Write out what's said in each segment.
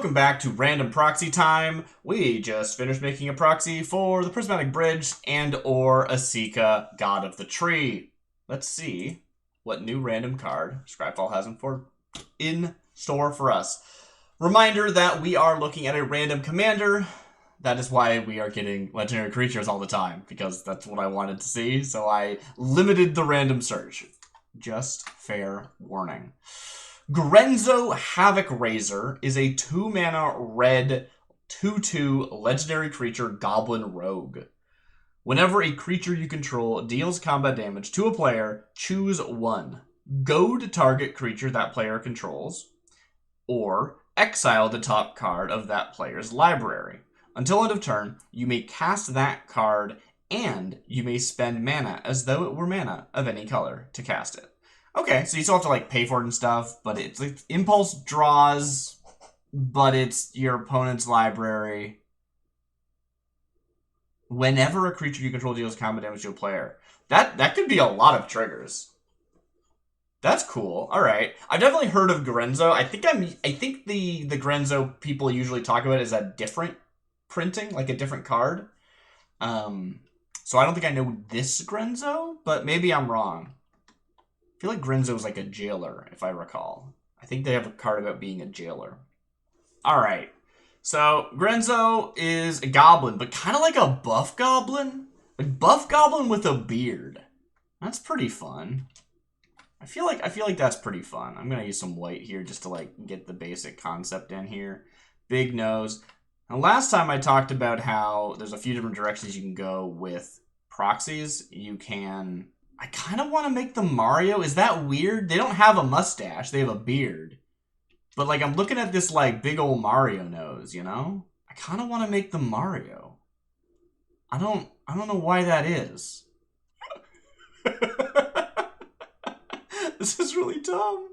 welcome back to Random Proxy Time. We just finished making a proxy for the Prismatic Bridge and or Asika, God of the Tree. Let's see what new random card Scryfall has in store for us. Reminder that we are looking at a random commander. That is why we are getting legendary creatures all the time, because that's what I wanted to see, so I limited the random search. Just fair warning. Grenzo Havoc Razor is a 2-mana red 2/2 legendary creature Goblin Rogue. Whenever a creature you control deals combat damage to a player, choose one. Goad target creature that player controls, or exile the top card of that player's library. Until end of turn, you may cast that card and you may spend mana as though it were mana of any color to cast it. Okay, so you still have to like pay for it and stuff, but it's like impulse draws, but it's your opponent's library. Whenever a creature you control deals combat damage to a player. That could be a lot of triggers. That's cool. All right, I've definitely heard of Grenzo. I think the Grenzo people usually talk about it as a different printing, like a different card. So I don't think I know this Grenzo, but maybe I'm wrong. I feel like Grenzo is like a jailer, if I recall. I think they have a card about being a jailer. All right. So Grenzo is a goblin, but kind of like a buff goblin. Like buff goblin with a beard. That's pretty fun. I feel like that's pretty fun. I'm going to use some white here just to like get the basic concept in here. Big nose. Now, last time I talked about how there's a few different directions you can go with proxies. You can... I kind of want to make them Mario. Is that weird? They don't have a mustache. They have a beard. But, like, I'm looking at this, like, big old Mario nose, you know? I kind of want to make them Mario. I don't know why that is. This is really dumb.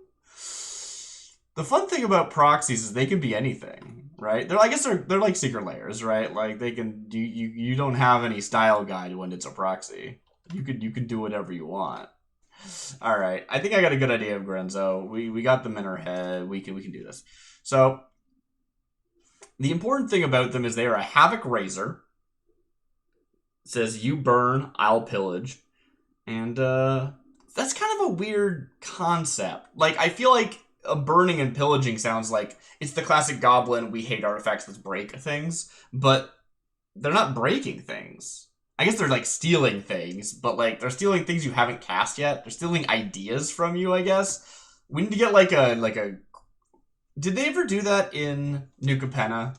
The fun thing about proxies is they can be anything, right? I guess they're like secret layers, right? Like, they can... You don't have any style guide when it's a proxy. You can do whatever you want. All right, I think I got a good idea of Grenzo. We got them in our head. We can do this. So the important thing about them is they are a Havoc Razor. It says you burn, I'll pillage, and that's kind of a weird concept. Like I feel like a burning and pillaging sounds like it's the classic goblin. We hate artifacts that break things, but they're not breaking things. I guess they're like stealing things, but like they're stealing things you haven't cast yet. They're stealing ideas from you, I guess. We need to get like a. Did they ever do that in New Capenna?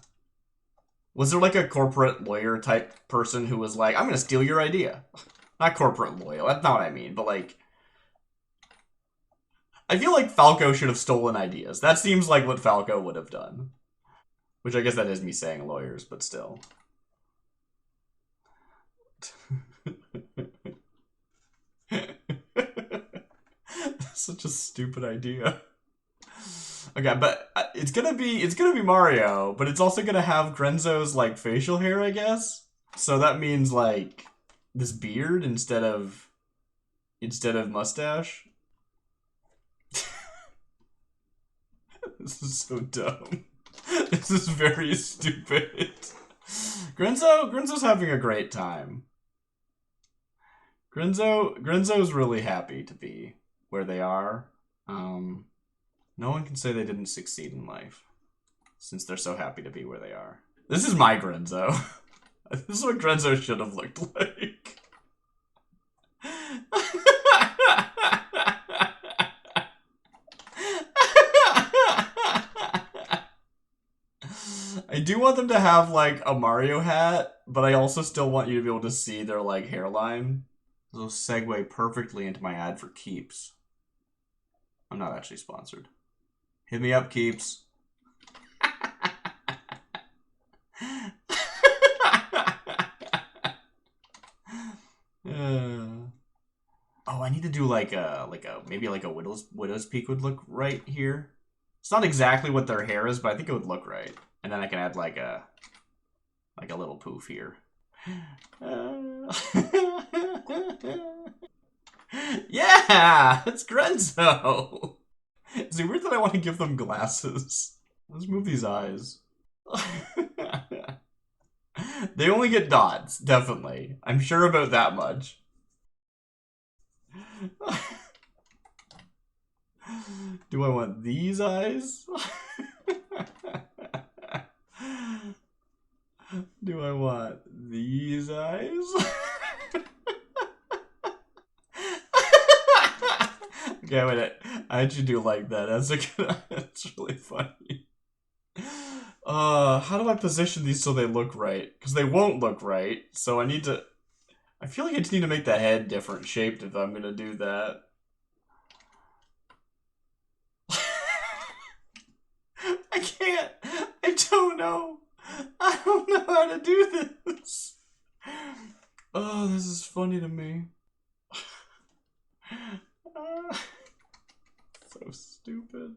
Was there like a corporate lawyer type person who was like, I'm gonna steal your idea? Not corporate lawyer, that's not what I mean, but like I feel like Falco should have stolen ideas. That seems like what Falco would have done. Which I guess that is me saying lawyers, but still. Such a stupid idea. Okay, but it's gonna be Mario, but it's also gonna have Grenzo's like facial hair, I guess. So that means like this beard instead of mustache. This is so dumb. This is very stupid. Grenzo's having a great time. Grenzo's really happy to be where they are. No one can say they didn't succeed in life, since they're so happy to be where they are. This is my Grenzo. This is what Grenzo should have looked like. I do want them to have, like, a Mario hat, but I also still want you to be able to see their, like, hairline. This will segue perfectly into my ad for Keeps. I'm not actually sponsored. Hit me up, Keeps. Oh, I need to do maybe like a widow's peak would look right here. It's not exactly what their hair is, but I think it would look right. And then I can add like a little poof here. Yeah, it's Grenzo. Is it weird that I want to give them glasses? Let's move these eyes. They only get dots, definitely. I'm sure about that much. Do I want these eyes? Do I want these eyes? Okay, wait. I actually do like that. That's really funny. How do I position these so they look right? Because they won't look right. So I need to. I feel like I just need to make the head different shaped if I'm gonna do that. I can't. I don't know. I don't know how to do this. Oh, this is funny to me. So stupid.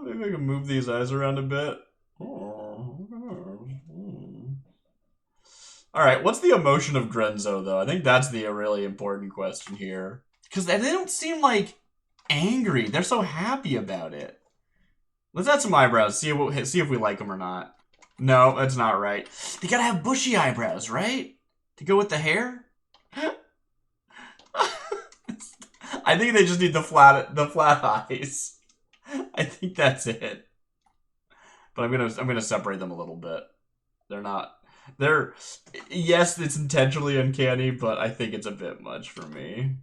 Maybe I can move these eyes around a bit. Alright, what's the emotion of Grenzo, though? I think that's the really important question here. Because they don't seem, like, angry. They're so happy about it. Let's add some eyebrows, see if we like them or not. No, that's not right. They gotta have bushy eyebrows, right? To go with the hair? I think they just need the flat eyes. I think that's it. But I'm gonna separate them a little bit. Yes, it's intentionally uncanny, but I think it's a bit much for me.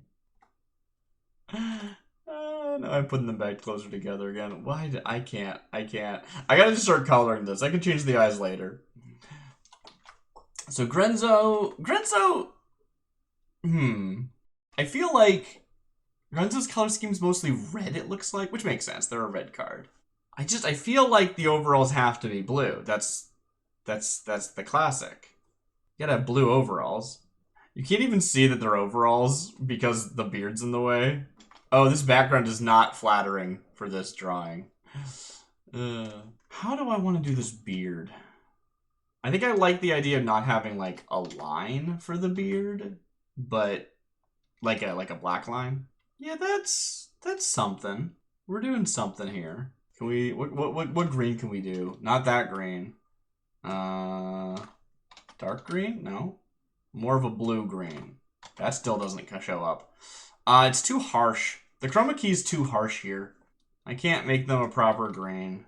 No, I'm putting them back closer together again. I can't. I gotta just start coloring this. I can change the eyes later. So Grenzo, I feel like Grenzo's color scheme is mostly red, it looks like, which makes sense. They're a red card. I feel like the overalls have to be blue. That's the classic. You gotta have blue overalls. You can't even see that they're overalls because the beard's in the way. Oh, this background is not flattering for this drawing. How do I want to do this beard? I think I like the idea of not having like a line for the beard, but like a black line. Yeah, that's something. We're doing something here. Can we what green can we do? Not that green. Dark green? No. More of a blue green. That still doesn't show up. It's too harsh. The chroma key is too harsh here. I can't make them a proper green.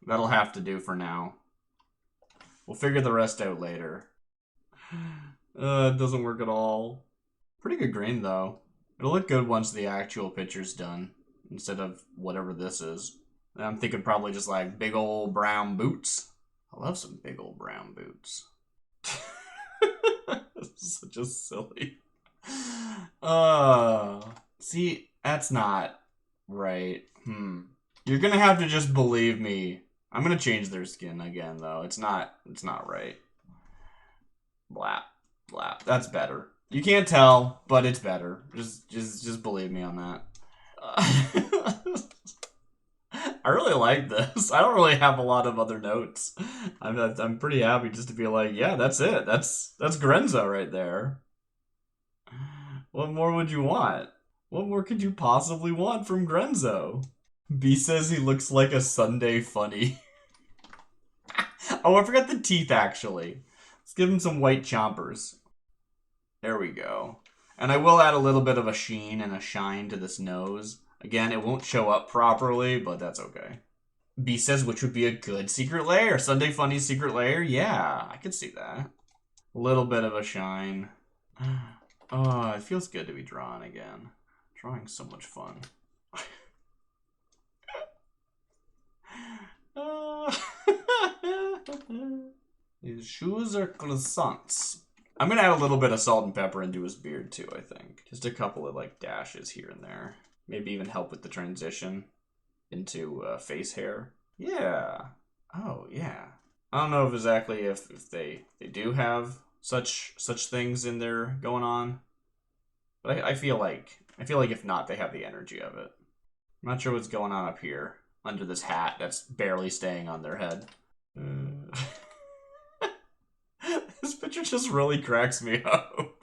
That'll have to do for now. We'll figure the rest out later. It doesn't work at all. Pretty good green, though. It'll look good once the actual picture's done, instead of whatever this is. I'm thinking probably just like big old brown boots. I love some big old brown boots. Such a silly. See, that's not right. You're gonna have to just believe me. I'm gonna change their skin again, though. It's not right. Blap, blap. That's better. You can't tell, but it's better. Just believe me on that. I really like this. I don't really have a lot of other notes. I'm pretty happy just to be like, yeah, that's it. That's Grenzo right there. What more would you want? What more could you possibly want from Grenzo? B says he looks like a Sunday funny. Oh, I forgot the teeth, actually. Let's give him some white chompers. There we go. And I will add a little bit of a sheen and a shine to this nose. Again, it won't show up properly, but that's okay. B says, which would be a good secret lair? Sunday Funny's secret lair? Yeah, I could see that. A little bit of a shine. Oh, it feels good to be drawn again. Drawing's so much fun. His shoes are croissants. I'm gonna add a little bit of salt and pepper into his beard too, I think. Just a couple of like dashes here and there. Maybe even help with the transition into face hair. Yeah. Oh, yeah. I don't know exactly if they do have such things in there going on. But I feel like if not, they have the energy of it. I'm not sure what's going on up here under this hat that's barely staying on their head. This picture just really cracks me up.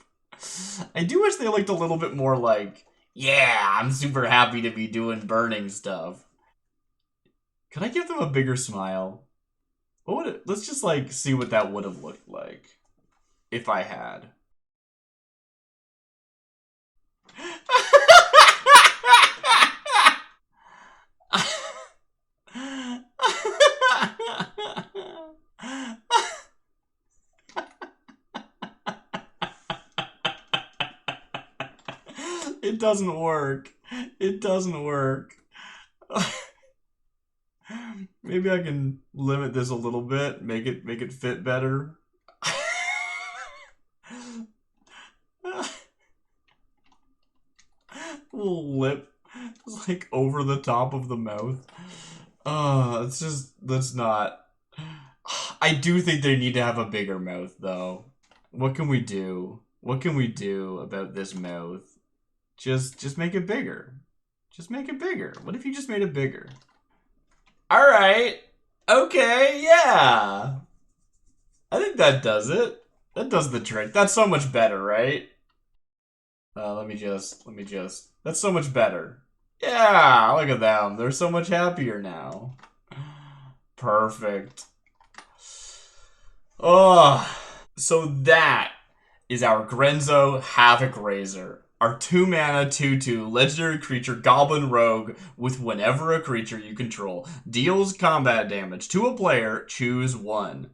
I do wish they looked a little bit more like Yeah, I'm super happy to be doing burning stuff. Could I give them a bigger smile? What would it, let's just like see what that would have looked like if I had. It doesn't work. It doesn't work. Maybe I can limit this a little bit, make it fit better. Little lip, it's like over the top of the mouth. It's just that's not. I do think they need to have a bigger mouth, though. What can we do? What can we do about this mouth? Just make it bigger. Just make it bigger. What if you just made it bigger? All right. Okay. Yeah. I think that does it. That does the trick. That's so much better, right? Let me just. That's so much better. Yeah, look at them. They're so much happier now. Perfect. Oh, so that is our Grenzo Havoc Razor. Our 2-mana 2/2 legendary creature Goblin Rogue with whenever a creature you control deals combat damage to a player, choose one.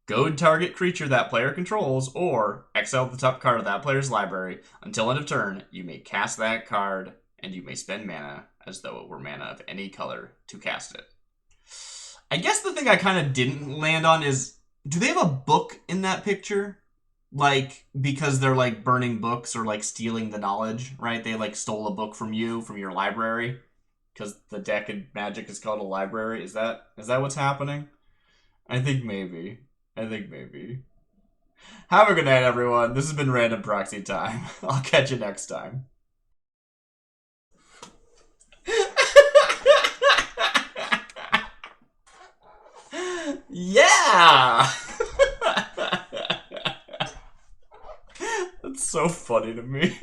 Goad target creature that player controls, or exile the top card of that player's library. Until end of turn, you may cast that card, and you may spend mana as though it were mana of any color to cast it. I guess the thing I kind of didn't land on is, do they have a book in that picture? Like, because they're like burning books or like stealing the knowledge, right? They like stole a book from you, from your library. Because the deck in Magic is called a library. Is that what's happening? I think maybe. Have a good night, everyone. This has been Random Proxy Time. I'll catch you next time. Yeah! That's so funny to me.